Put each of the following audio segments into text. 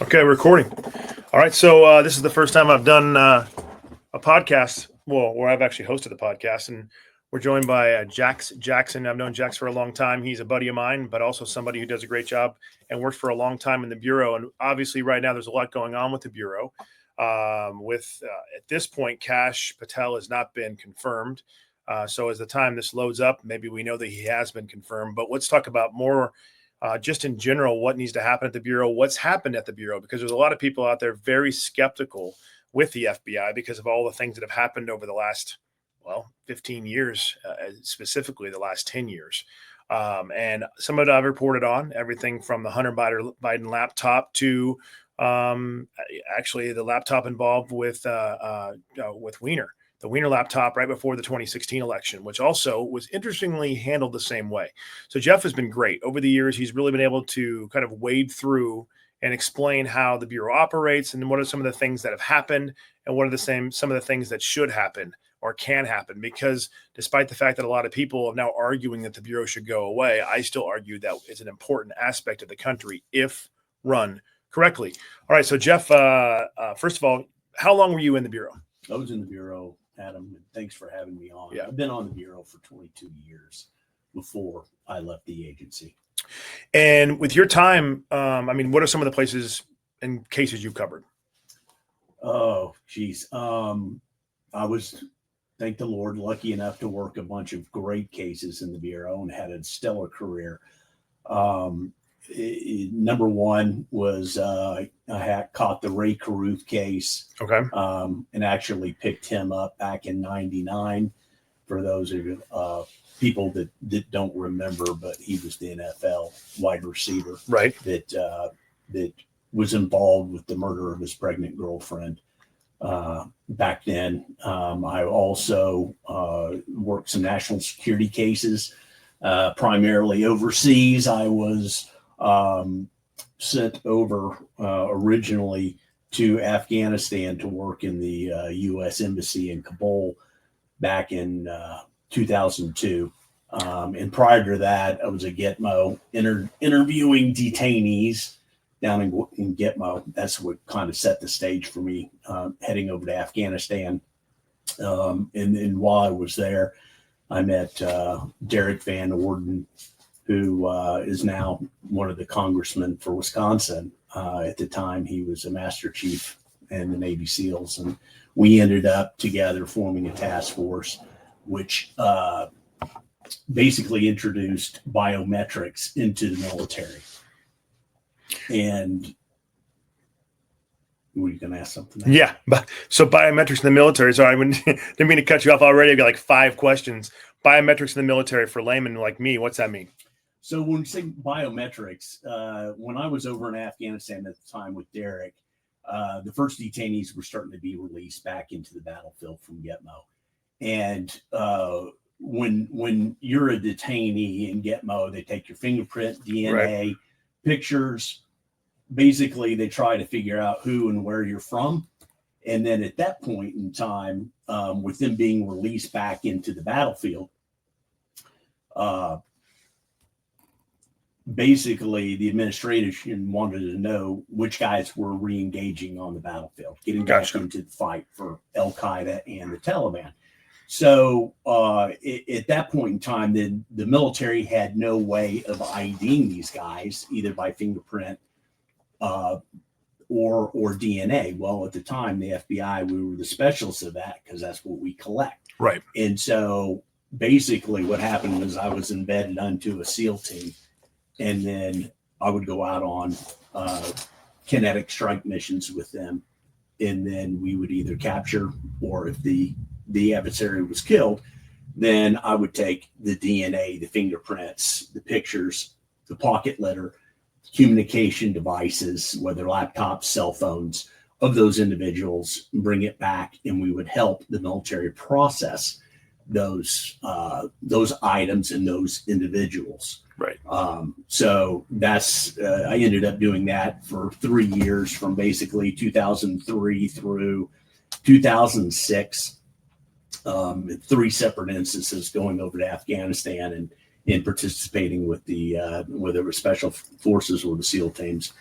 Okay, recording. All right, so this is the first time I've done a podcast, well, where I've actually hosted the podcast, and we're joined by Jax Jackson. I've known Jax for a long time. He's a buddy of mine, but also somebody who does a great job and worked for a long time in the Bureau. And obviously right now there's a lot going on with the Bureau. At this point, Kash Patel has not been confirmed. So as the time this loads up, maybe we know that he has been confirmed. But let's talk about more just in general, what needs to happen at the Bureau, what's happened at the Bureau, because there's a lot of people out there very skeptical with the FBI because of all the things that have happened over the last, 15 years, specifically the last 10 years. And some of it I've reported on, everything from the Hunter Biden laptop to actually the laptop involved with Weiner. The Weiner laptop right before the 2016 election, which also was interestingly handled the same way. So Jeff has been great. Over the years, he's really been able to kind of wade through and explain how the Bureau operates and what are some of the things that have happened and what are some of the things that should happen or can happen. Because despite the fact that a lot of people are now arguing that the Bureau should go away, I still argue that it's an important aspect of the country if run correctly. All right, so Jeff, first of all, how long were you in the Bureau? I was in the Bureau, Adam, and thanks for having me on. Yeah. I've been on the Bureau for 22 years before I left the agency. And with your time, what are some of the places and cases you've covered? Oh, geez. I was, thank the Lord, lucky enough to work a bunch of great cases in the Bureau and had a stellar career. Number one was I had caught the Ray Caruth case. Okay. And actually picked him up back in '99. For those of people that don't remember, but he was the NFL wide receiver, right? That was involved with the murder of his pregnant girlfriend. Back then, I also worked some national security cases, primarily overseas. I was sent over originally to Afghanistan to work in the U.S. Embassy in Kabul back in 2002. And prior to that, I was at Gitmo interviewing detainees down in Gitmo. That's what kind of set the stage for me heading over to Afghanistan. And while I was there, I met Derek Van Orden, who is now one of the congressmen for Wisconsin. At the time, he was a Master Chief in the Navy SEALs. And we ended up together forming a task force, which basically introduced biometrics into the military. And were you going to ask something? Yeah. So biometrics in the military. Sorry, I didn't mean to cut you off already. I've got like 5 questions. Biometrics in the military for laymen like me. What's that mean? So when we say biometrics, when I was over in Afghanistan at the time with Derek, the first detainees were starting to be released back into the battlefield from Gitmo. And when you're a detainee in Gitmo, they take your fingerprint, DNA, right, pictures. Basically, they try to figure out who and where you're from. And then at that point in time, with them being released back into the battlefield, basically the administration wanted to know which guys were re-engaging on the battlefield, getting back into the fight for Al-Qaeda and the Taliban. So at that point in time, the military had no way of IDing these guys, either by fingerprint or DNA. Well, at the time, the FBI, we were the specialists of that because that's what we collect. Right. And so basically what happened was I was embedded onto a SEAL team. And then I would go out on kinetic strike missions with them. And then we would either capture, or if the adversary was killed, then I would take the DNA, the fingerprints, the pictures, the pocket letter, communication devices, whether laptops, cell phones, of those individuals, bring it back, and we would help the military process those items and those individuals. Right. So that's I ended up doing that for 3 years, from basically 2003 through 2006. 3 separate instances going over to Afghanistan and participating with the whether it was special forces or the SEAL teams.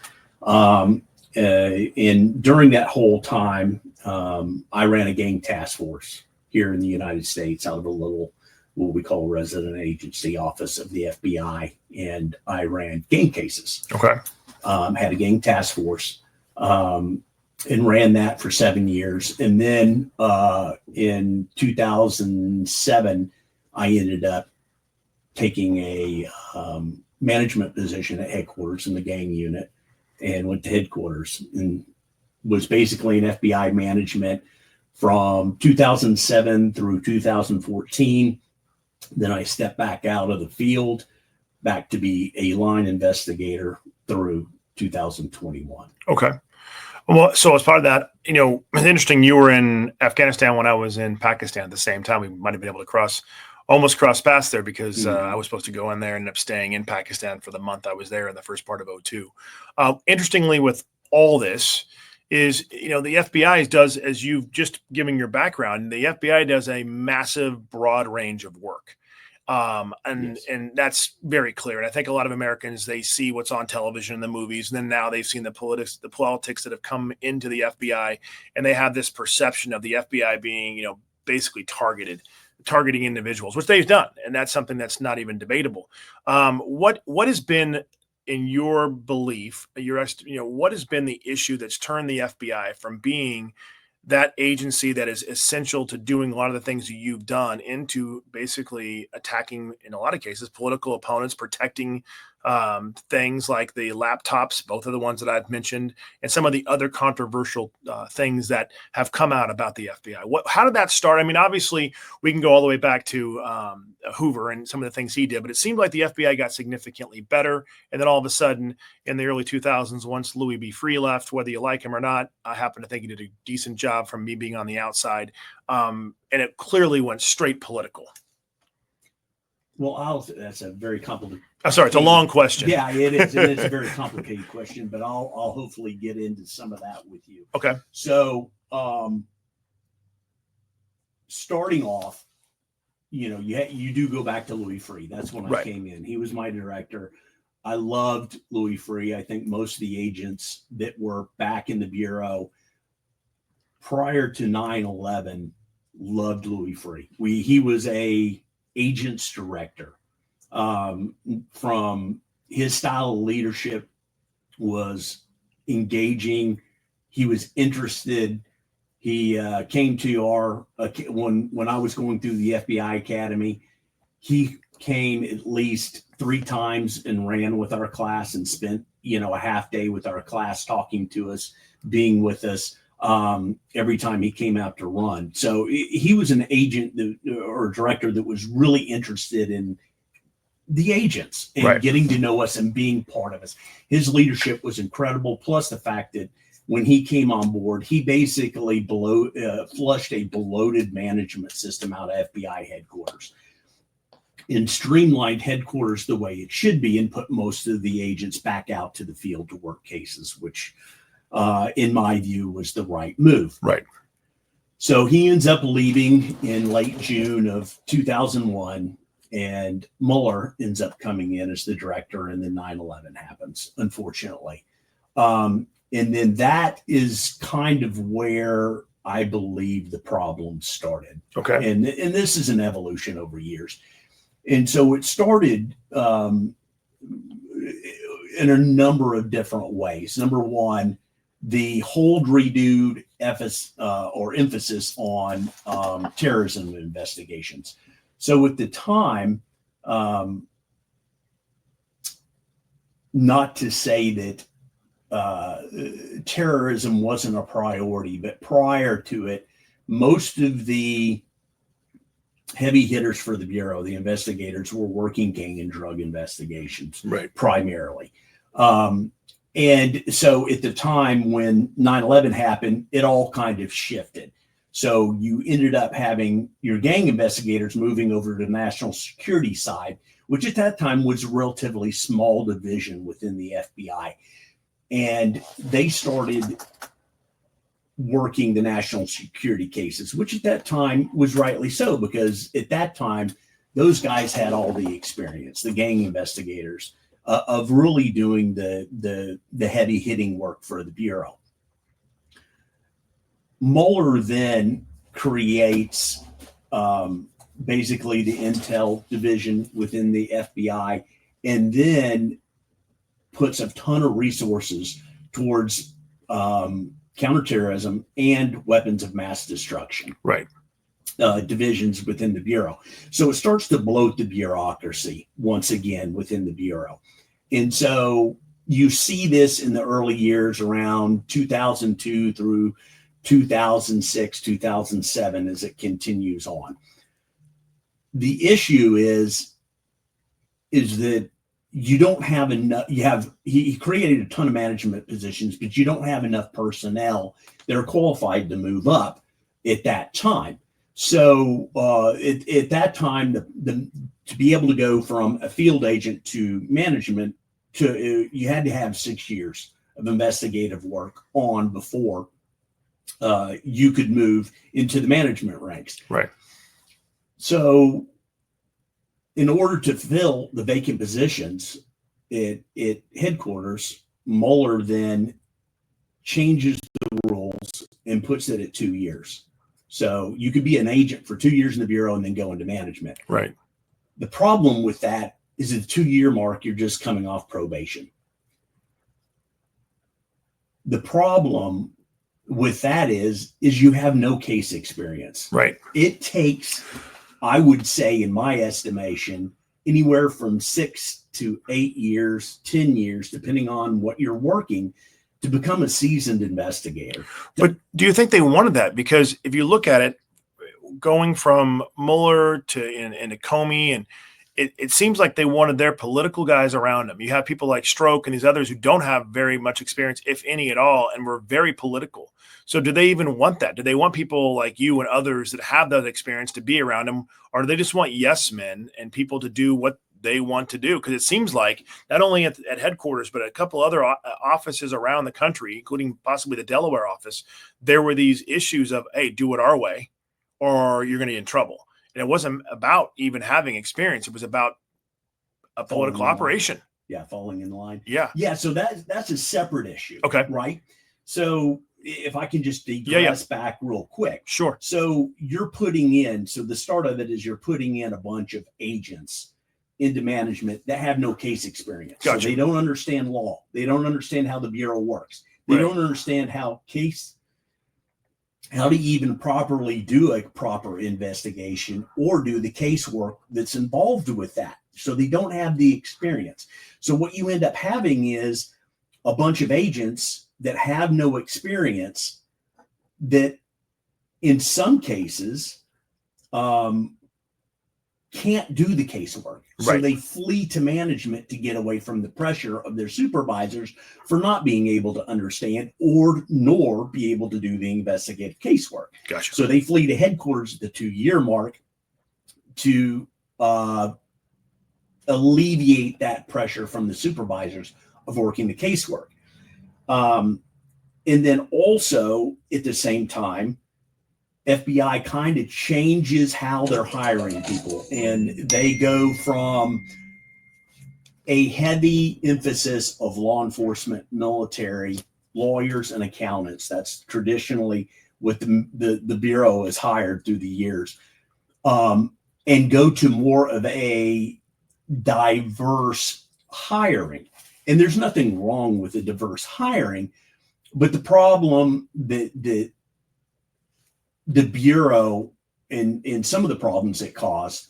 And during that whole time, I ran a gang task force here in the United States out of a little, what we call a resident agency office of the FBI. And I ran gang cases. Okay. Had a gang task force, and ran that for 7 years. And then in 2007, I ended up taking a management position at headquarters in the gang unit, and went to headquarters and was basically an FBI management from 2007 through 2014. Then I stepped back out of the field, back to be a line investigator through 2021. Okay. Well, so as part of that, it's interesting. You were in Afghanistan when I was in Pakistan at the same time. We might have been able to almost cross paths there, because I was supposed to go in there and ended up staying in Pakistan for the month I was there in the first part of 2002. Interestingly, with all this is, the FBI does, as you've just given your background, the FBI does a massive, broad range of work. And that's very clear. And I think a lot of Americans, they see what's on television and the movies, and then now they've seen the politics that have come into the FBI, and they have this perception of the FBI being, basically targeting individuals, which they've done. And that's something that's not even debatable. What has been, in your belief, what has been the issue that's turned the FBI from being that agency that is essential to doing a lot of the things that you've done into basically attacking, in a lot of cases, political opponents, protecting things like the laptops, both of the ones that I've mentioned, and some of the other controversial things that have come out about the FBI? How did that start? I mean, obviously, we can go all the way back to Hoover and some of the things he did, but it seemed like the FBI got significantly better. And then all of a sudden, in the early 2000s, once Louis B. Free left, whether you like him or not, I happen to think he did a decent job from me being on the outside. And it clearly went straight political. Well, that's a very complicated. Sorry, it's a long question. Yeah, it is. It is a very complicated question, but I'll hopefully get into some of that with you. Okay. So, starting off, you do go back to Louis Free. That's when I came in. He was my director. I loved Louis Free. I think most of the agents that were back in the Bureau prior to 9/11 loved Louis Free. He was a agents director. From his style of leadership was engaging. He was interested. He came to our when I was going through the FBI Academy. He came at least 3 times and ran with our class and spent a half day with our class, talking to us, being with us. Every time he came out to run. So he was an agent or director that was really interested in the agents and getting to know us and being part of us. His leadership was incredible. Plus the fact that when he came on board, he basically flushed a bloated management system out of FBI headquarters and streamlined headquarters the way it should be, and put most of the agents back out to the field to work cases, which in my view was the right move. Right. So he ends up leaving in late June of 2001, and Muller ends up coming in as the director, and then 9/11 happens, unfortunately. And then that is kind of where I believe the problem started. Okay. And this is an evolution over years. And so it started in a number of different ways. Number one, the hold renewed emphasis on terrorism investigations. So at the time, not to say that terrorism wasn't a priority, but prior to it, most of the heavy hitters for the Bureau, the investigators, were working gang and drug investigations, primarily. And so at the time when 9/11 happened, it all kind of shifted. So you ended up having your gang investigators moving over to the national security side, which at that time was a relatively small division within the FBI. And they started working the national security cases, which at that time was rightly so, because at that time, those guys had all the experience, the gang investigators. of really doing the heavy hitting work for the Bureau. Muller then creates basically the intel division within the FBI, and then puts a ton of resources towards counterterrorism and weapons of mass destruction. Right. Divisions within the Bureau. So it starts to bloat the bureaucracy once again within the Bureau. And so you see this in the early years around 2002 through 2006, 2007 as it continues on. The issue is that you don't have enough. He created a ton of management positions, but you don't have enough personnel that are qualified to move up at that time. So at that time, to be able to go from a field agent to management, you had to have 6 years of investigative work on before you could move into the management ranks. Right. So in order to fill the vacant positions at headquarters, Muller then changes the rules and puts it at 2 years. So you could be an agent for 2 years in the Bureau and then go into management. Right. The problem with that is at the 2 year mark, you're just coming off probation. The problem with that is you have no case experience. Right. It takes, I would say, in my estimation, anywhere from 6 to 8 years, 10 years, depending on what you're working, to become a seasoned investigator. But do you think they wanted that? Because if you look at it, going from Muller to Comey, and it seems like they wanted their political guys around them. You have people like Stroke and these others who don't have very much experience, if any at all, and were very political. So do they even want that? Do they want people like you and others that have that experience to be around them? Or do they just want yes men and people to do what they want to do? Because it seems like not only at headquarters, but a couple other offices around the country, including possibly the Delaware office, there were these issues of, hey, do it our way or you're going to get in trouble. And it wasn't about even having experience. It was about a political operation. Yeah, falling in line. Yeah. Yeah, so that's a separate issue. Okay. Right? So if I can just digress back real quick. Sure. So you're putting in, so the start of it is you're putting in a bunch of agents into management that have no case experience. Gotcha. So they don't understand law. They don't understand how the Bureau works. They don't understand how to even properly do a proper investigation or do the casework that's involved with that. So they don't have the experience. So what you end up having is a bunch of agents that have no experience that in some cases can't do the casework. So they flee to management to get away from the pressure of their supervisors for not being able to understand nor be able to do the investigative casework. Gotcha. So they flee to headquarters at the 2 year mark to alleviate that pressure from the supervisors of working the casework. And then also at the same time, FBI kind of changes how they're hiring people, and they go from a heavy emphasis of law enforcement, military, lawyers, and accountants. That's traditionally what the Bureau has hired through the years, and go to more of a diverse hiring. And there's nothing wrong with a diverse hiring, but the problem that the Bureau and some of the problems it caused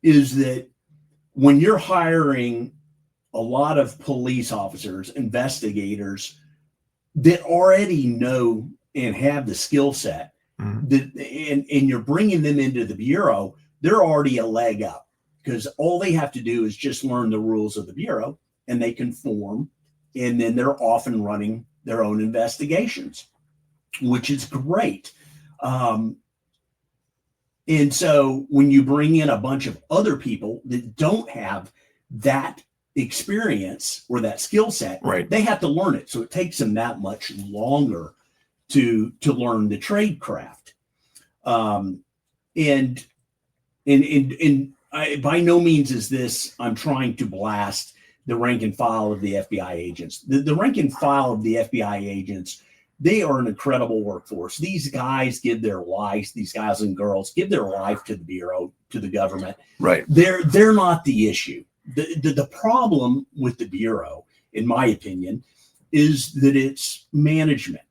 is that when you're hiring a lot of police officers, investigators that already know and have the skill set, and you're bringing them into the Bureau, they're already a leg up because all they have to do is just learn the rules of the Bureau and they conform, and then they're off and running their own investigations, which is great. And so when you bring in a bunch of other people that don't have that experience or that skill set, they have to learn it. So it takes them that much longer to learn the trade craft. And I, by no means is this, I'm trying to blast the rank and file of the FBI agents. The rank and file of the FBI agents, they are an incredible workforce. These guys give their lives, these guys and girls give their life to the Bureau, to the government. Right. They're not the issue. The problem with the Bureau, in my opinion, is that it's management.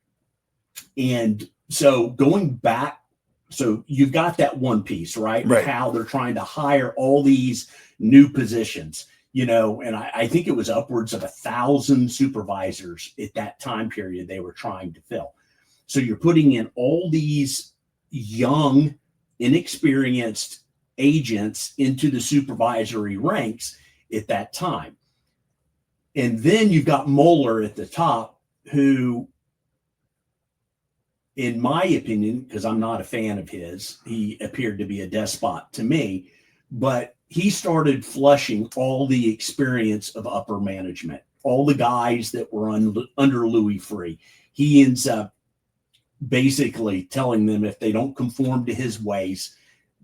And so going back, so you've got that one piece, right? Right. How they're trying to hire all these new positions, and I think it was upwards of 1,000 supervisors at that time period they were trying to fill. So you're putting in all these young, inexperienced agents into the supervisory ranks at that time. And then you've got Muller at the top, who, in my opinion, because I'm not a fan of his, he appeared to be a despot to me, but he started flushing all the experience of upper management, all the guys that were under Louis Freeh. He ends up basically telling them if they don't conform to his ways,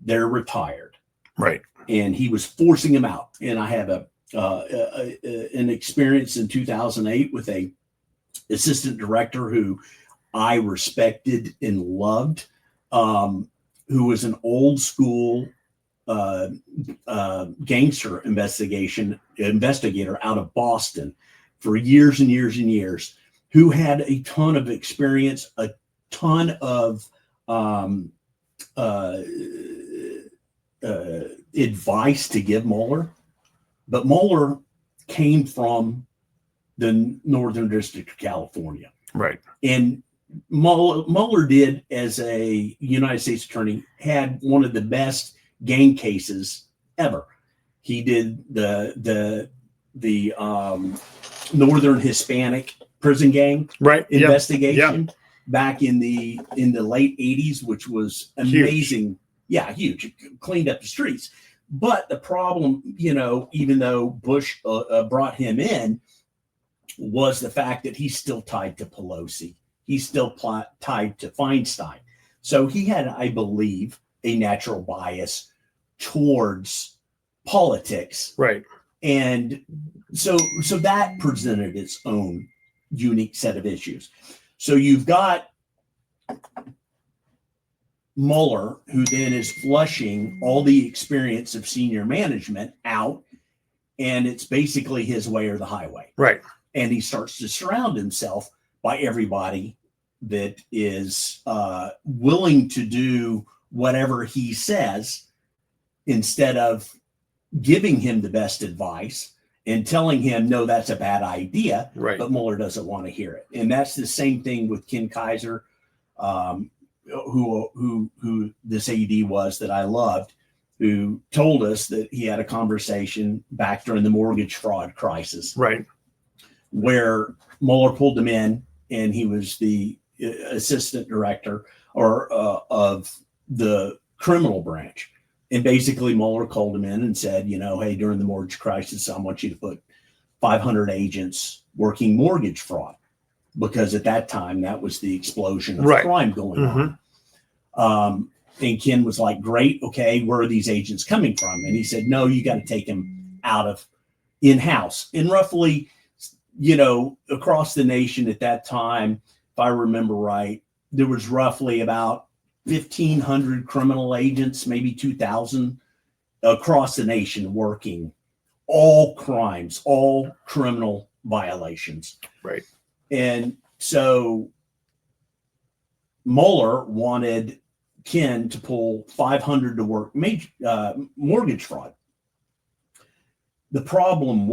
they're retired. Right. And he was forcing them out. And I have an experience in 2008 with a assistant director who I respected and loved, who was an old school gangster investigator out of Boston for years and years and years, who had a ton of experience, a ton of advice to give Mueller. But Mueller came from the Northern District of California. Right. And Mueller did, as a United States attorney, had one of the best gang cases ever. He did the Northern Hispanic prison gang investigation back in the late 80s, which was amazing. Huge. Yeah, huge. Cleaned up the streets. But the problem, even though Bush brought him in, was the fact that he's still tied to Pelosi. He's still tied to Feinstein. So he had, I believe, a natural bias towards politics. Right. And so that presented its own unique set of issues. So you've got Mueller, who then is flushing all the experience of senior management out, and it's basically his way or the highway. Right. And he starts to surround himself by everybody that is willing to do whatever he says, instead of giving him the best advice and telling him, no, that's a bad idea. Right. But Mueller doesn't want to hear it. And that's the same thing with Ken Kaiser, who this AD was that I loved, who told us that he had a conversation back during the mortgage fraud crisis. Right. Where Mueller pulled him in, and he was the assistant director of the criminal branch. And basically Mueller called him in and said, hey, during the mortgage crisis, I want you to put 500 agents working mortgage fraud, because at that time, that was the explosion of crime going on. And Ken was like, great. Okay. Where are these agents coming from? And he said, no, you got to take them out of in-house. And roughly, across the nation at that time, if I remember right, there was roughly about 1,500 criminal agents, maybe 2,000 across the nation working all crimes, all criminal violations. Right. And so Mueller wanted Ken to pull 500 to work mortgage fraud. The problem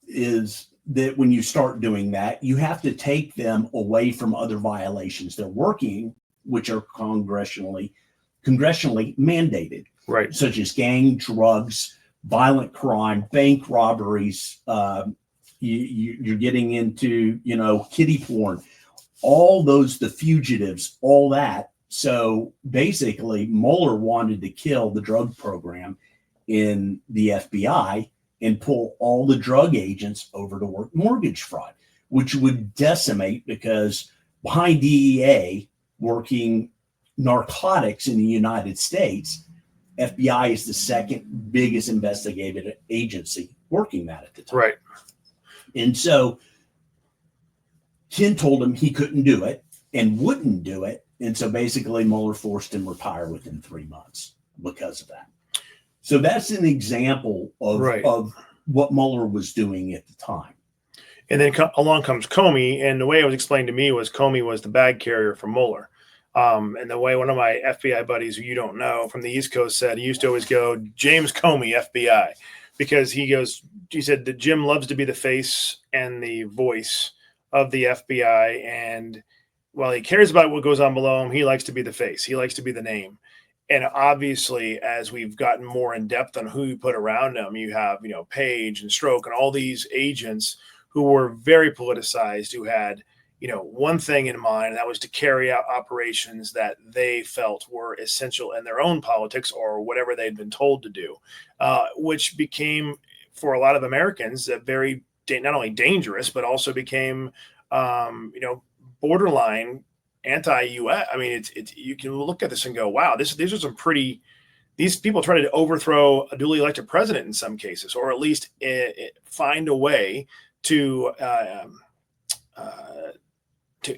is that when you start doing that, you have to take them away from other violations they're working, which are congressionally mandated, right? Such as gang, drugs, violent crime, bank robberies. You're getting into, kiddie porn, all those, the fugitives, all that. So basically, Mueller wanted to kill the drug program in the FBI and pull all the drug agents over to work mortgage fraud, which would decimate, because behind DEA working narcotics in the United States, FBI is the second biggest investigative agency working that at the time. Right. And so Ken told him he couldn't do it and wouldn't do it. And so basically Mueller forced him to retire within 3 months because of that. So that's an example of what Mueller was doing at the time. And then along comes Comey, and the way it was explained to me was Comey was the bag carrier for Mueller. And the way one of my FBI buddies, who you don't know, from the East Coast said, he used to always go, James Comey, FBI, because he said that Jim loves to be the face and the voice of the FBI. And while he cares about what goes on below him, he likes to be the face. He likes to be the name. And obviously, as we've gotten more in depth on who you put around him, you have, Page and Stroke and all these agents who were very politicized, who had, one thing in mind, and that was to carry out operations that they felt were essential in their own politics or whatever they'd been told to do, which became, for a lot of Americans, a very not only dangerous, but also became, borderline anti-US. I mean, it's you can look at this and go, wow, these are some pretty. These people tried to overthrow a duly elected president in some cases, or at least find a way to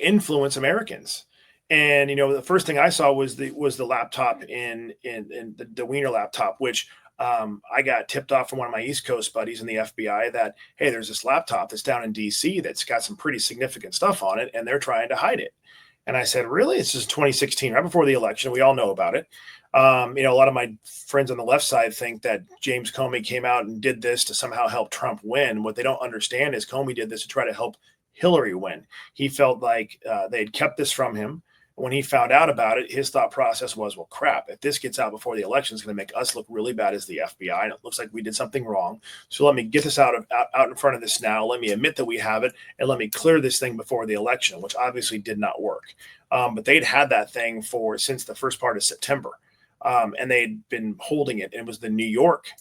influence Americans. And the first thing I saw was the laptop in the Wiener laptop, which I got tipped off from one of my East Coast buddies in the FBI that, hey, there's this laptop that's down in DC that's got some pretty significant stuff on it, and they're trying to hide it. And I said, really? This is 2016, right before the election. We all know about it. A lot of my friends on the left side think that James Comey came out and did this to somehow help Trump win. What they don't understand is Comey did this to try to help Hillary win. He felt like they'd kept this from him. When he found out about it, his thought process was, well, crap, if this gets out before the election, it's going to make us look really bad as the FBI. And it looks like we did something wrong. So let me get this out in front of this now. Let me admit that we have it, and let me clear this thing before the election, which obviously did not work. But they'd had that thing since the first part of September. And they'd been holding it. It was the New York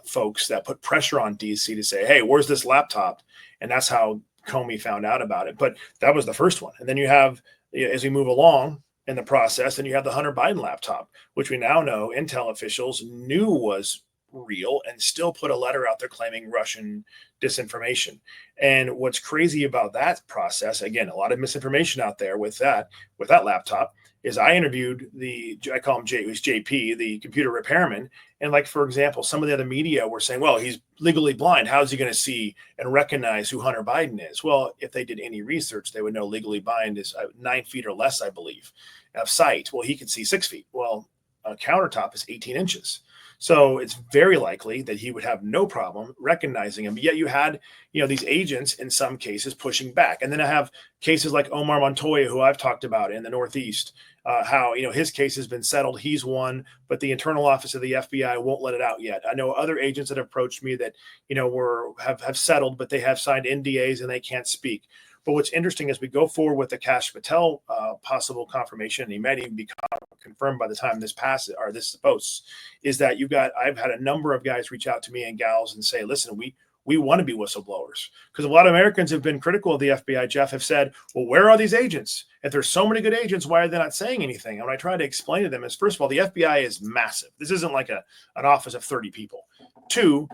folks that put pressure on DC to say, hey, where's this laptop? And that's how Comey found out about it. But that was the first one. And then you have, as we move along in the process, and you have the Hunter Biden laptop, which we now know intel officials knew was real and still put a letter out there claiming Russian disinformation. And what's crazy about that process, again, a lot of misinformation out there with that laptop, is I interviewed I call him JP, the computer repairman. And like, for example, some of the other media were saying, well, he's legally blind. How is he going to see and recognize who Hunter Biden is? Well, if they did any research, they would know legally blind is 9 feet or less, I believe, of sight. Well, he could see 6 feet. Well, a countertop is 18 inches. So it's very likely that he would have no problem recognizing him. But yet you had, these agents in some cases pushing back. And then I have cases like Omar Montoya, who I've talked about in the Northeast, how, his case has been settled. He's won, but the internal office of the FBI won't let it out yet. I know other agents that approached me that, have settled, but they have signed NDAs and they can't speak. But what's interesting as we go forward with the Kash Patel possible confirmation, and he might even be confirmed by the time this passes or this posts, is that I've had a number of guys reach out to me and gals and say, listen, we want to be whistleblowers, because a lot of Americans have been critical of the FBI, Jeff, have said, well, where are these agents? If there's so many good agents, why are they not saying anything? And what I try to explain to them is, first of all, the FBI is massive. This isn't like an office of 30 people. Two,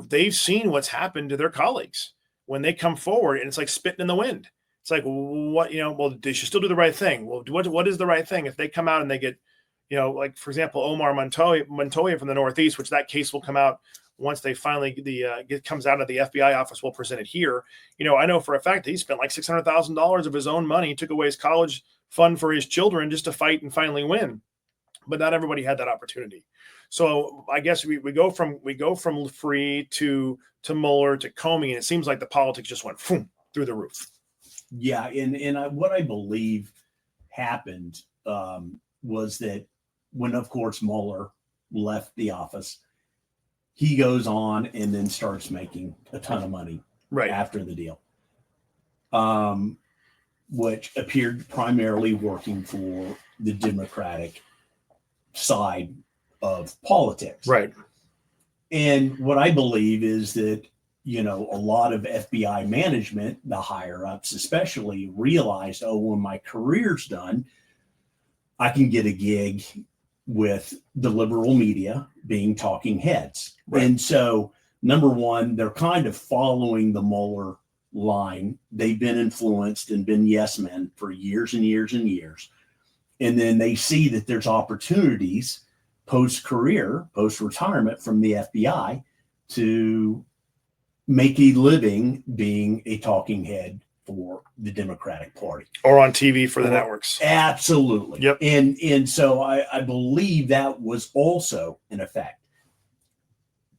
they've seen what's happened to their colleagues when they come forward, and it's like spitting in the wind. It's like, what, well, they should still do the right thing. Well, what is the right thing? If they come out and they get, like, for example, Omar Montoya from the Northeast, which that case will come out once they finally comes out of the FBI office, we'll present it here. I know for a fact that he spent like $600,000 of his own money, took away his college fund for his children just to fight and finally win. But not everybody had that opportunity. So I guess we go from free to Mueller to Comey, and it seems like the politics just went through the roof. Yeah, and what I believe happened was that when, of course, Mueller left the office, he goes on and then starts making a ton of money after the deal, which appeared primarily working for the Democratic side of politics. Right. And what I believe is that, a lot of FBI management, the higher ups especially, realized, when my career's done, I can get a gig with the liberal media being talking heads. Right. And so Number one, they're kind of following the Muller line. They've been influenced and been yes men for years and years and years. And then they see that there's opportunities post-career, post-retirement from the FBI to make a living being a talking head for the Democratic Party. Or on TV for the networks. Absolutely. Yep. And so I believe that was also an effect.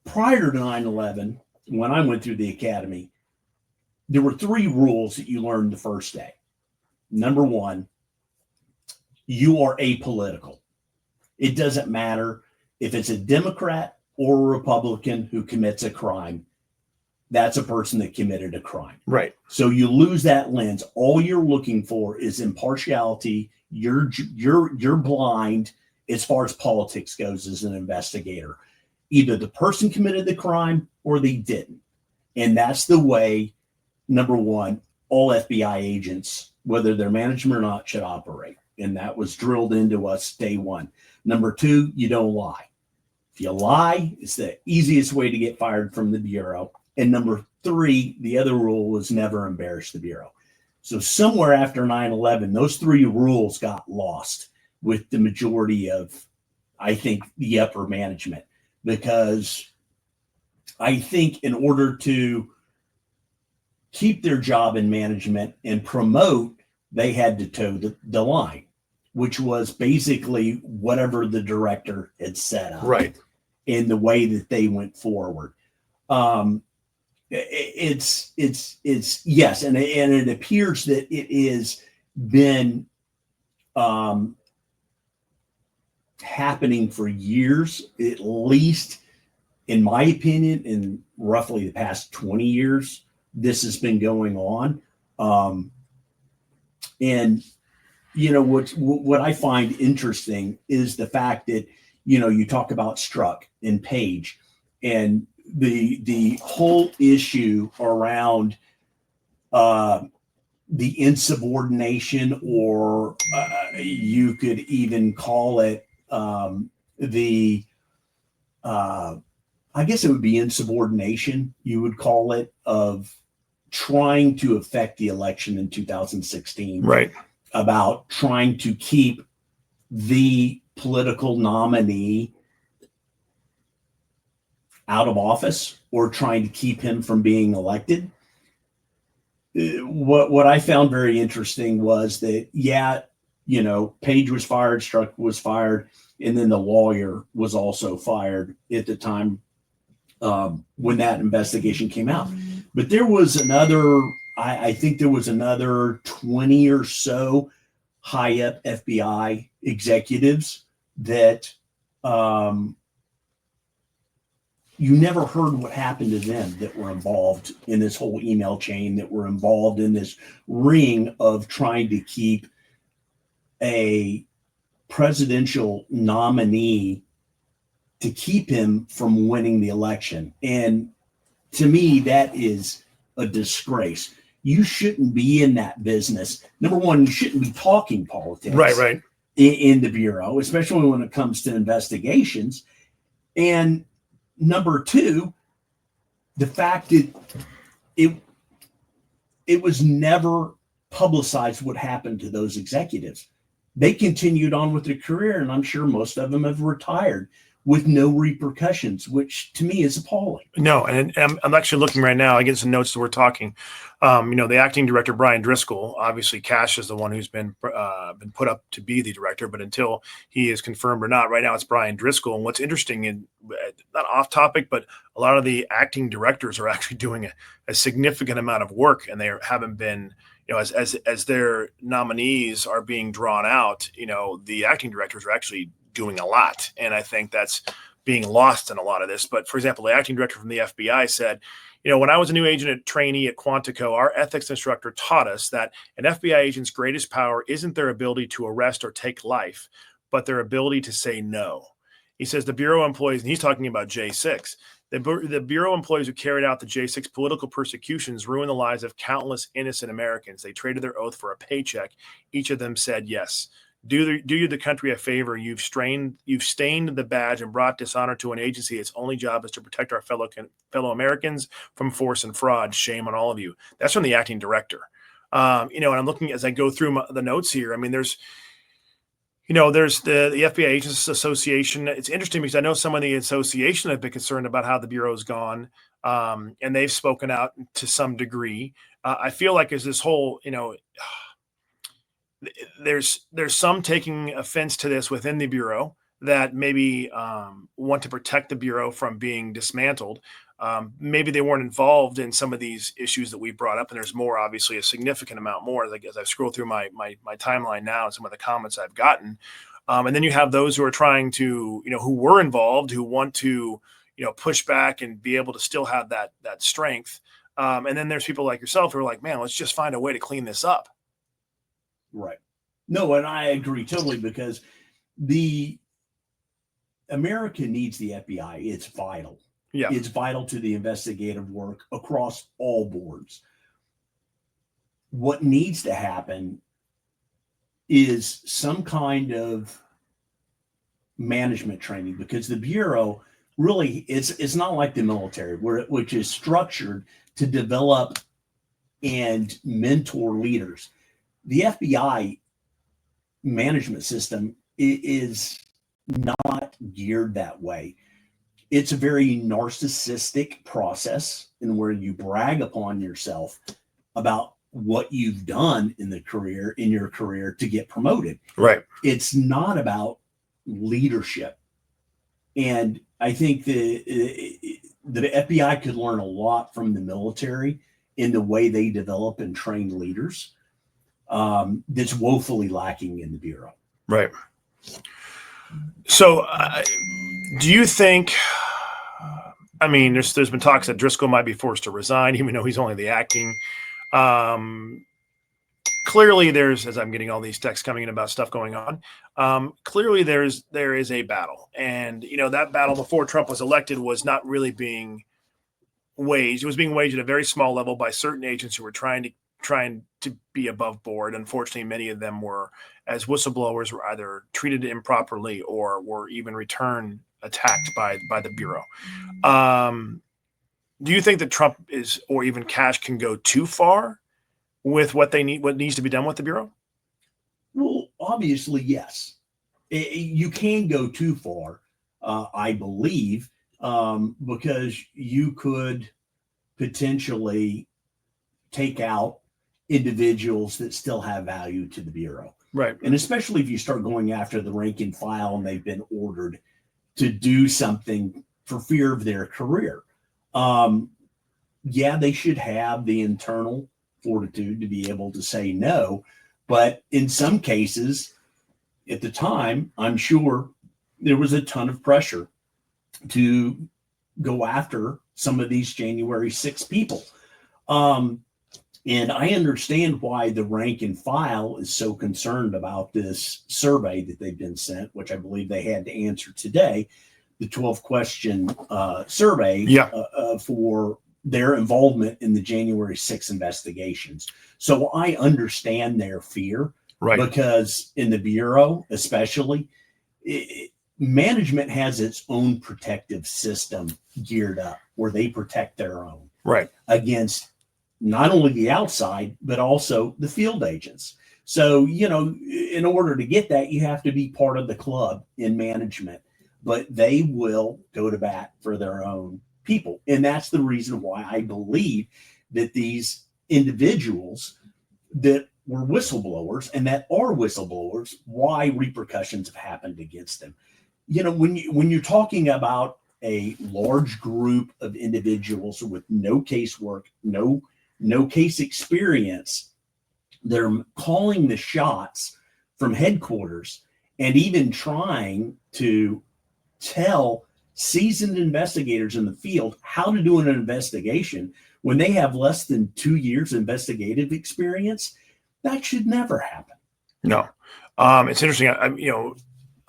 Prior to 9/11, when I went through the academy, there were 3 rules that you learned the first day. Number one, you are apolitical. It doesn't matter if it's a Democrat or a Republican who commits a crime. That's a person that committed a crime. Right. So you lose that lens. All you're looking for is impartiality. You're blind as far as politics goes as an investigator. Either the person committed the crime or they didn't. And that's the way, number one, all FBI agents, whether they're management or not, should operate. And that was drilled into us day one. Number two, you don't lie. If you lie, it's the easiest way to get fired from the Bureau. And number three, the other rule was never embarrass the Bureau. So somewhere after 9/11, those 3 rules got lost with the majority of, I think, the upper management. Because I think in order to keep their job in management and promote, they had to toe the line, which was basically whatever the director had set up. Right. In the way that they went forward. It's yes. And it appears that it has been happening for years, at least in my opinion, in roughly the past 20 years, this has been going on. And you know, what I find interesting is the fact that, you know, you talk about Strzok and Page and the whole issue around the insubordination, or you could even call it I guess it would be insubordination, you would call it, of trying to affect the election in 2016. Right. About trying to keep the political nominee out of office or trying to keep him from being elected. What I found very interesting was that, yeah, you know, Page was fired, Strzok was fired, and then the lawyer was also fired at the time when that investigation came out. But there was another, I think there was another 20 or so high up FBI executives that you never heard what happened to them, that were involved in this whole email chain, that were involved in this ring of trying to keep a presidential nominee, to keep him from winning the election. And to me, that is a disgrace. You shouldn't be in that business. Number one, you shouldn't be talking politics. Right. In the Bureau, especially when it comes to investigations. And number two, the fact that it was never publicized what happened to those executives. They continued on with their career, and I'm sure most of them have retired with no repercussions, which to me is appalling. No, and I'm actually looking right now. I get some notes that we're talking. You know, the acting director, Brian Driscoll, obviously Cash is the one who's been put up to be the director, but until he is confirmed or not, right now it's Brian Driscoll. And what's interesting, and not off topic, but a lot of the acting directors are actually doing a significant amount of work, and they haven't been, you know, as their nominees are being drawn out, you know, the acting directors are actually doing a lot. And I think that's being lost in a lot of this. But for example, the acting director from the FBI said, you know, when I was a new agent trainee at Quantico, our ethics instructor taught us that an FBI agent's greatest power isn't their ability to arrest or take life, but their ability to say no. He says the Bureau employees, and he's talking about J6, the Bureau employees who carried out the J6 political persecutions ruined the lives of countless innocent Americans. They traded their oath for a paycheck. Each of them said yes. do you the country a favor. You've stained the badge and brought dishonor to an agency. Its only job is to protect our fellow Americans from force and fraud. Shame on all of you. That's from the acting director. And I'm looking as I go through the notes here. I mean, there's the FBI Agents Association. It's interesting because I know some of the association have been concerned about how the Bureau's gone, and they've spoken out to some degree. I feel like as this whole, there's some taking offense to this within the Bureau that maybe want to protect the Bureau from being dismantled. Maybe they weren't involved in some of these issues that we brought up, and there's more, obviously, a significant amount more. Like as I scroll through my timeline now and some of the comments I've gotten, and then you have those who are trying to, who were involved, who want to, push back and be able to still have that strength. And then there's people like yourself who are like, man, let's just find a way to clean this up. Right. No, and I agree totally, because the America needs the FBI. It's vital. Yeah. It's vital to the investigative work across all boards. What needs to happen is some kind of management training, because the Bureau really, it's not like the military, which is structured to develop and mentor leaders. The FBI management system is not geared that way. It's a very narcissistic process, in where you brag upon yourself about what you've done in your career to get promoted. Right. It's not about leadership. And I think the FBI could learn a lot from the military in the way they develop and train leaders. That's woefully lacking in the Bureau. Right. So, do you think? I mean, there's been talks that Driscoll might be forced to resign, even though he's only the acting. Clearly, as I'm getting all these texts coming in about stuff going on, clearly there is a battle, and that battle before Trump was elected was not really being waged. It was being waged at a very small level by certain agents who were trying to be above board. Unfortunately, many of them were, as whistleblowers, were either treated improperly or were even attacked by the Bureau. Do you think that Trump or even Cash can go too far with what needs to be done with the Bureau? Well, obviously, yes. You can go too far, I believe, because you could potentially take out individuals that still have value to the Bureau. Right. And especially if you start going after the rank and file and they've been ordered to do something for fear of their career. Yeah, they should have the internal fortitude to be able to say no. But in some cases, at the time, I'm sure there was a ton of pressure to go after some of these January 6 people. And I understand why the rank and file is so concerned about this survey that they've been sent, which I believe they had to answer today, the 12-question survey for their involvement in the January 6 investigations. So I understand their fear, right? Because in the Bureau, especially, management has its own protective system geared up where they protect their own, right, against not only the outside, but also the field agents. So, in order to get that, you have to be part of the club in management, but they will go to bat for their own people. And that's the reason why I believe that these individuals that were whistleblowers and that are whistleblowers, why repercussions have happened against them. When you're talking about a large group of individuals with no casework, no case experience, they're calling the shots from headquarters and even trying to tell seasoned investigators in the field how to do an investigation when they have less than 2 years investigative experience. That should never happen. No. It's interesting.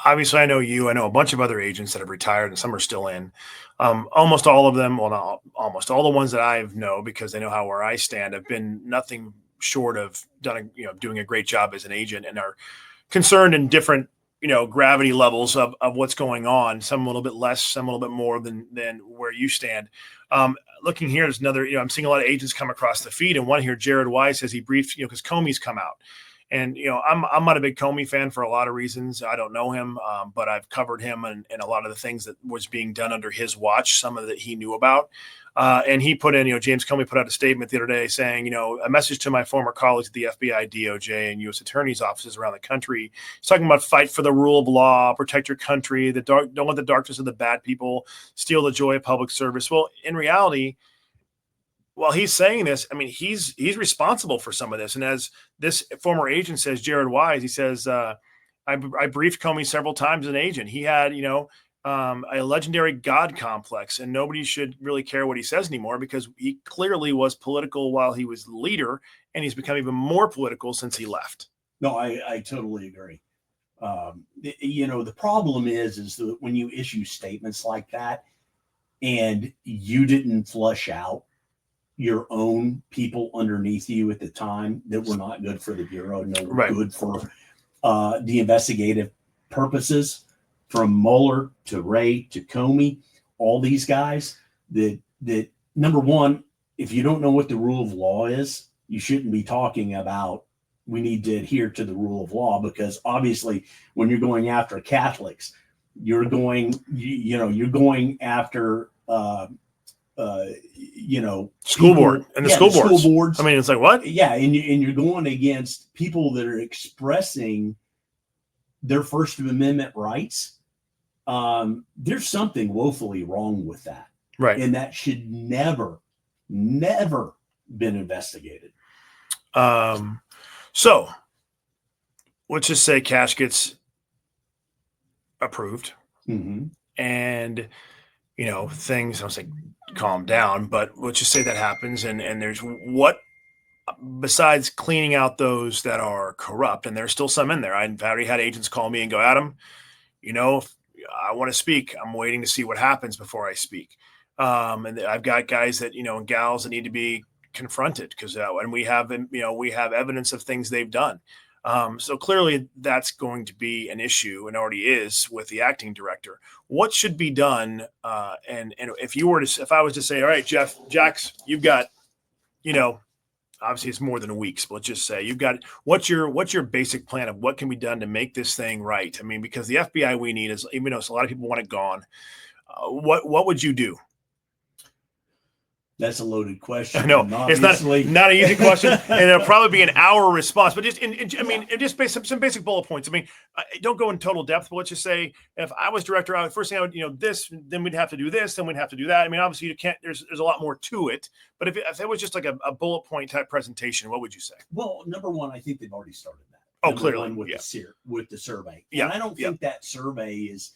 Obviously I know I know a bunch of other agents that have retired and some are still in. Almost all of them, well, not almost all the ones that I know, because they know where I stand, have been nothing short of doing a great job as an agent and are concerned in different, gravity levels of what's going on. Some a little bit less, some a little bit more than where you stand. Looking here, there's another, I'm seeing a lot of agents come across the feed, and one here, Jared Wise, says he briefed, because Comey's come out. And, I'm not a big Comey fan for a lot of reasons. I don't know him, but I've covered him and a lot of the things that was being done under his watch, some of that he knew about. And he put in, James Comey put out a statement the other day saying, a message to my former colleagues at the FBI, DOJ, and U.S. attorneys' offices around the country. He's talking about fight for the rule of law, protect your country, don't let the darkness of the bad people steal the joy of public service. Well, in reality, while he's saying this, I mean, he's responsible for some of this. And as this former agent says, Jared Wise, he says, I briefed Comey several times as an agent. He had, a legendary God complex, and nobody should really care what he says anymore because he clearly was political while he was leader, and he's become even more political since he left. No, I totally agree. The problem is that when you issue statements like that and you didn't flush out your own people underneath you at the time that were not good for the Bureau, good for the investigative purposes, from Mueller to Wray to Comey, all these guys that number one, if you don't know what the rule of law is, you shouldn't be talking about we need to adhere to the rule of law, because obviously when you're going after Catholics, you're going after school board and the school boards. I mean, it's like, what? Yeah. And you're going against people that are expressing their First Amendment rights. There's something woefully wrong with that. Right. And that should never been investigated. So let's just say Cash gets approved, and things, I'll say calm down, but let's just say that happens, and there's what, besides cleaning out those that are corrupt, and there's still some in there. I've already had agents call me and go, Adam, I want to speak. I'm waiting to see what happens before I speak. And I've got guys that, and gals that need to be confronted because and we have evidence of things they've done. So clearly that's going to be an issue, and already is, with the acting director. What should be done? And if I was to say, all right, Jax, you've got, obviously it's more than a week, but let's just say you've got, what's your basic plan of what can be done to make this thing right? I mean, because the FBI we need is, even though a lot of people want it gone, what would you do? That's a loaded question. I know it's not an easy question, and it'll probably be an hour response. But just, some basic bullet points. I mean, don't go in total depth. But let's just say, if I was director, first thing I would, this, then we'd have to do this, then we'd have to do that. I mean, obviously you can't. There's a lot more to it. But if it was just like a bullet point type presentation, what would you say? Well, number one, I think they've already started that. Oh, clearly with the survey. Yeah, and I don't think that survey is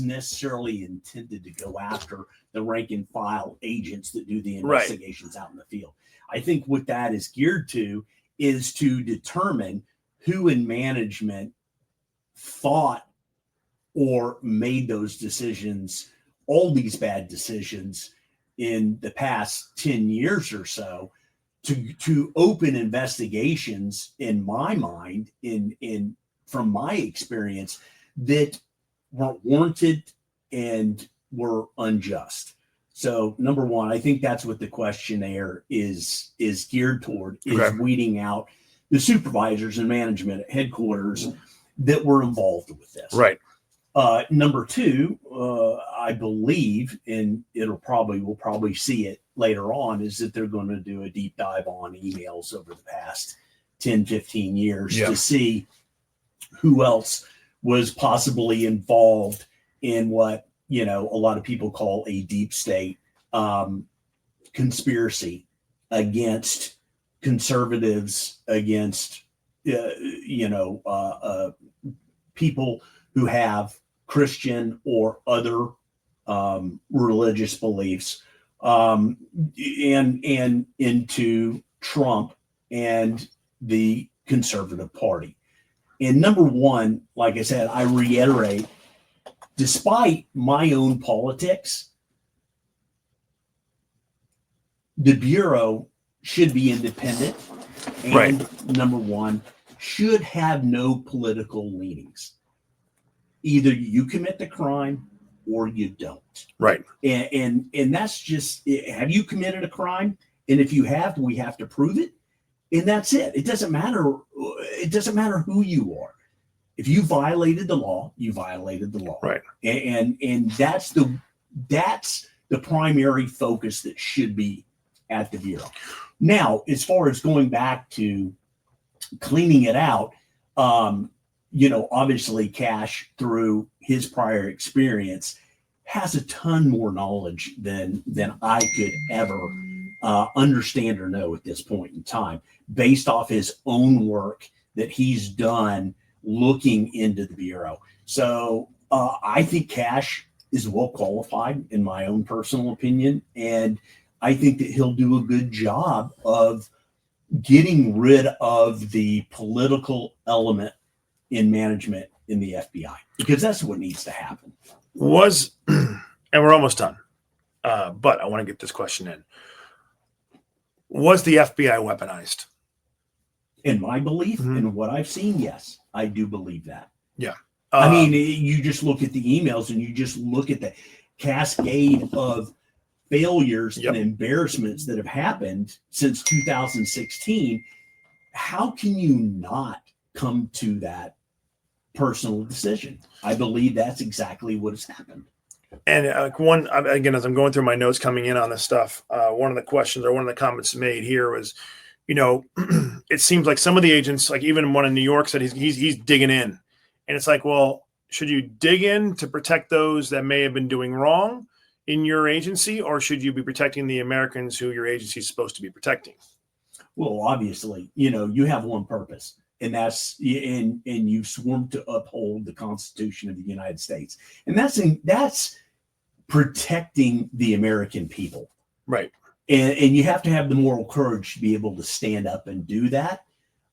necessarily intended to go after the rank and file agents that do the investigations out in the field. I think what that is geared to is to determine who in management thought or made those decisions, all these bad decisions in the past 10 years or so, to open investigations, in my mind, from my experience, that weren't warranted and were unjust. So number one, I think that's what the questionnaire is geared toward, is weeding out the supervisors and management at headquarters that were involved with this. Right. Number two, I believe, and we'll probably see it later on, is that they're going to do a deep dive on emails over the past 10, 15 years to see who else was possibly involved in what, a lot of people call a deep state conspiracy against conservatives, against, people who have Christian or other religious beliefs, and into Trump and the Conservative Party. And number one, like I said, I reiterate, despite my own politics, the Bureau should be independent, and number one, should have no political leanings. Either you commit the crime or you don't. Right. And that's just, have you committed a crime? And if you have, we have to prove it. And that's it. It doesn't matter. It doesn't matter who you are. If you violated the law, you violated the law. Right. And that's the primary focus that should be at the Bureau. Now, as far as going back to cleaning it out, obviously Cash, through his prior experience, has a ton more knowledge than I could ever understand or know at this point in time, based off his own work that he's done looking into the Bureau. So I think Cash is well qualified, in my own personal opinion, and I think that he'll do a good job of getting rid of the political element in management in the FBI, because that's what needs to happen. And we're almost done, but I want to get this question in. Was the FBI weaponized? In my belief, and what I've seen, yes, I do believe that. Yeah. I mean, you just look at the emails and you just look at the cascade of failures and embarrassments that have happened since 2016. How can you not come to that personal decision? I believe that's exactly what has happened. And again, as I'm going through my notes coming in on this stuff, one of the questions or one of the comments made here was, it seems like some of the agents, like even one in New York, said he's digging in, and it's like, well, should you dig in to protect those that may have been doing wrong in your agency, or should you be protecting the Americans who your agency is supposed to be protecting? Well, obviously, you have one purpose, and that's and you've sworn to uphold the Constitution of the United States, and that's protecting the American people, right? And you have to have the moral courage to be able to stand up and do that.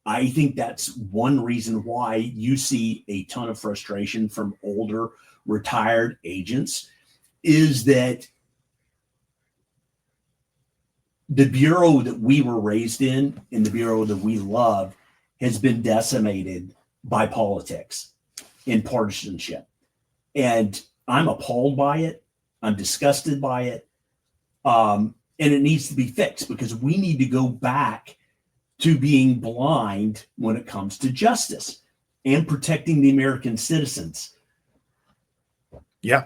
I think that's one reason why you see a ton of frustration from older retired agents, is that the Bureau that we were raised in and the Bureau that we love has been decimated by politics and partisanship. And I'm appalled by it. I'm disgusted by it. And it needs to be fixed, because we need to go back to being blind when it comes to justice and protecting the American citizens. Yeah.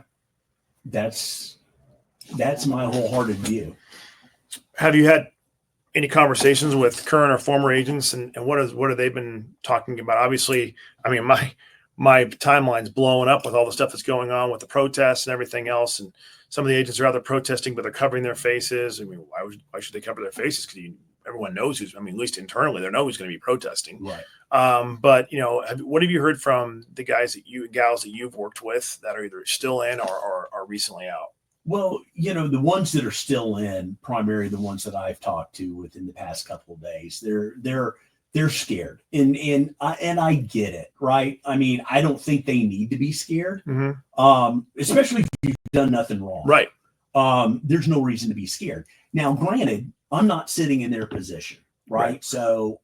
That's my wholehearted view. Have you had any conversations with current or former agents, and what have they been talking about? Obviously, I mean, my timeline's blowing up with all the stuff that's going on with the protests and everything else. And some of the agents are out there protesting, but they're covering their faces. I mean, why should they cover their faces? Because everyone knows at least internally, they know who's going to be protesting. Right. But what have you heard from the gals that you've worked with that are either still in or are recently out? Well, the ones that are still in, primarily the ones that I've talked to within the past couple of days, they're scared, and I get it, right? I mean, I don't think they need to be scared, especially if you've done nothing wrong, right? There's no reason to be scared. Now, granted, I'm not sitting in their position, right? So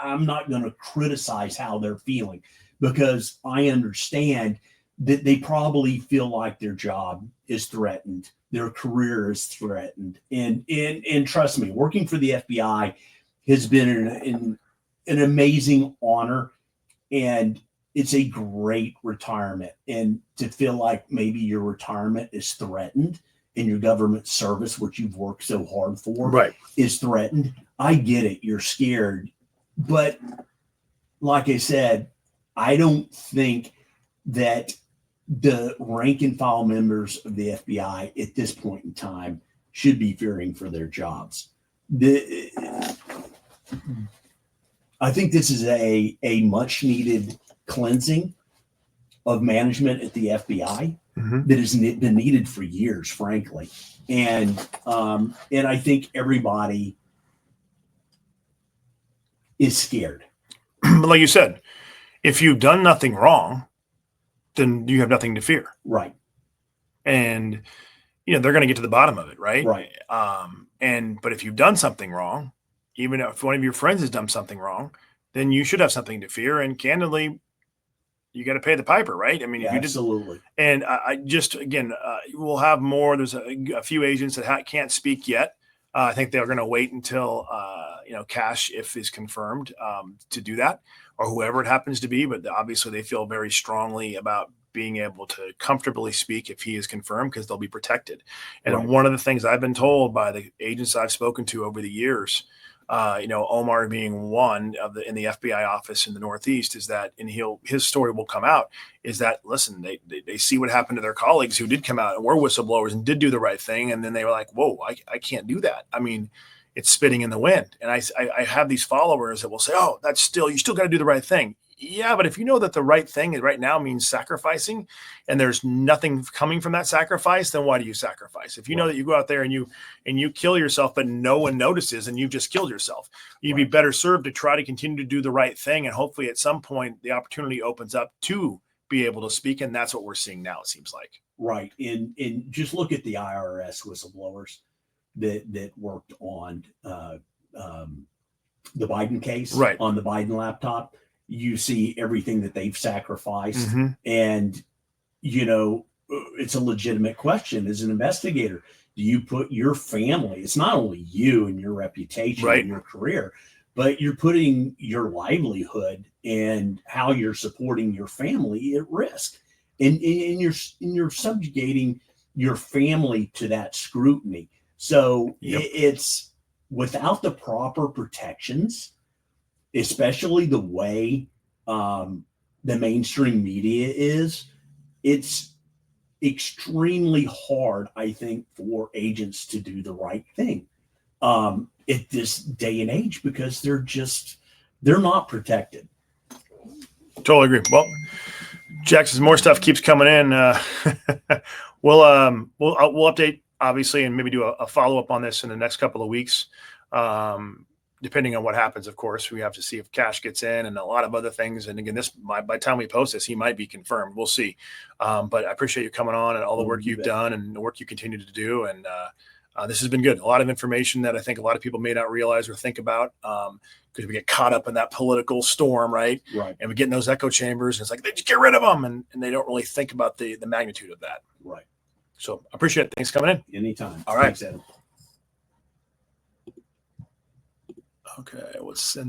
I'm not going to criticize how they're feeling, because I understand that they probably feel like their job is threatened, their career is threatened, and trust me, working for the FBI has been an amazing honor, and it's a great retirement. And to feel like maybe your retirement is threatened and your government service, which you've worked so hard for, is threatened. I get it. You're scared. But like I said, I don't think that the rank and file members of the FBI at this point in time should be fearing for their jobs. I think this is a much needed cleansing of management at the FBI that has been needed for years, frankly. And I think everybody is scared. But like you said, if you've done nothing wrong, then you have nothing to fear. Right. And, they're going to get to the bottom of it. Right. Right. But if you've done something wrong, even if one of your friends has done something wrong, then you should have something to fear. And candidly, you got to pay the piper, right? I mean, if you did, Absolutely. and I just, again, we'll have more. There's a few agents that can't speak yet. I think they're going to wait until, Cash, if is confirmed, to do that, or whoever it happens to be. But obviously they feel very strongly about being able to comfortably speak if he is confirmed, because they'll be protected. And Right. one of the things I've been told by the agents I've spoken to over the years, Omar being one of in the FBI office in the Northeast, is that, and his story will come out, is that, listen, they see what happened to their colleagues who did come out and were whistleblowers and did do the right thing. And then they were like, whoa, I can't do that. I mean, it's spitting in the wind. And I have these followers that will say, oh, you still got to do the right thing. Yeah, but if you know that the right thing right now means sacrificing, and there's nothing coming from that sacrifice, then why do you sacrifice? If you know that you go out there and you kill yourself, but no one notices, and you've just killed yourself, you'd be better served to try to continue to do the right thing. And hopefully at some point the opportunity opens up to be able to speak. And that's what we're seeing now, it seems like. Right. And just look at the IRS whistleblowers that worked on the Biden case, right, on the Biden laptop. You see everything that they've sacrificed. Mm-hmm. And, it's a legitimate question as an investigator. Do you put your family, it's not only you and your reputation Right. and your career, but you're putting your livelihood and how you're supporting your family at risk. And you're subjugating your family to that scrutiny. So Yep. it's without the proper protections, especially the way the mainstream media is, it's extremely hard, I think, for agents to do the right thing at this day and age, because they're not protected. Totally agree. Well, Jackson, more stuff keeps coming in. We'll update, obviously, and maybe do a follow-up on this in the next couple of weeks. Depending on what happens, of course, we have to see if Cash gets in and a lot of other things. And again, by the time we post this, he might be confirmed. We'll see. But I appreciate you coming on and all the work you've done and the work you continue to do. And this has been good. A lot of information that I think a lot of people may not realize or think about, because we get caught up in that political storm, right? Right. And we get in those echo chambers, and it's like, they just get rid of them, and they don't really think about the magnitude of that. Right. So I appreciate it. Thanks for coming in. Anytime. All right. Thanks, Adam. Okay, let's send